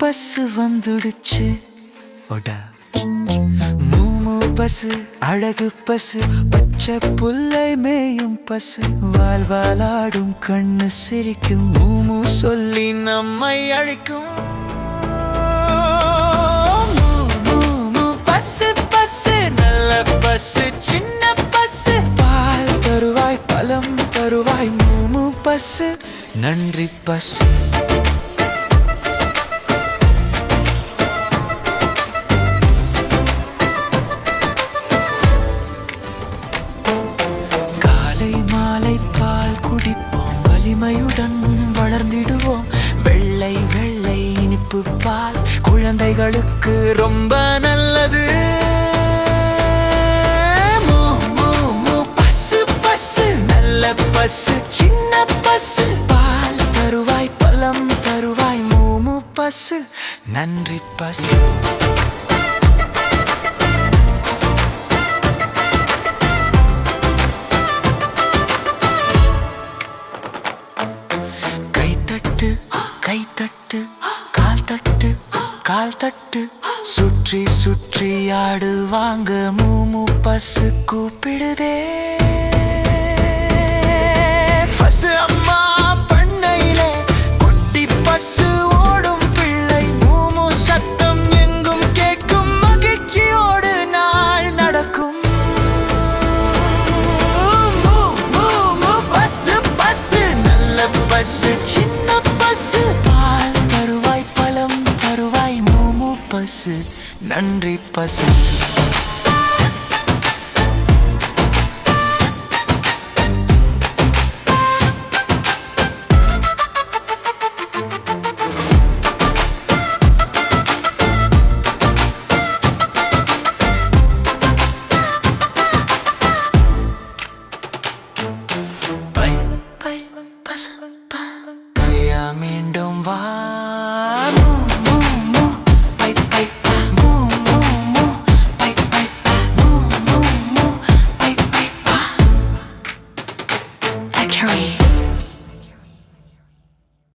Bus வந்துடுச்சு ஒடா. மூமு bus அழகு bus, பச்சை புல்லை மேயும் பஸ், வால்வாலாடும் கண்ணு சிரிக்கும், மூமு சொல்லி நம்மை அழைக்கும். மூமு பஸ் பஸ் நல்ல பஸ், சின்ன பஸ், பால் தருவாய் பழம் தருவாய், மூமு பஸ் நன்றி பஸ். வலிமையுடன் வளர்ந்திடுவோம், வெள்ளை வெள்ளை இனிப்பு பால் குழந்தைகளுக்கு ரொம்ப நல்லது. பசு பசு நல்ல பசு, சின்ன பசு, பால் தருவாய் பழம் தருவாய், மூமு பசு நன்றி பசு. கைத்தட்டு கால் தட்டு கால் தட்டு, சுற்றி சுற்றி ஆடுவாங்க, மூமு பசு கூப்பிடுதே. பசு அம்மா பண்ணையிலே குட்டி பசு ஓடும் பிள்ளை, மூமு சத்தம் எங்கும் கேட்கும், மகிழ்ச்சியோடு நாள் நடக்கும். மூமு பசு பசு நல்ல பசு, சின்ன பசு, பால் தருவாய் பழம் தருவாய், மூமு பசு நன்றி பசு.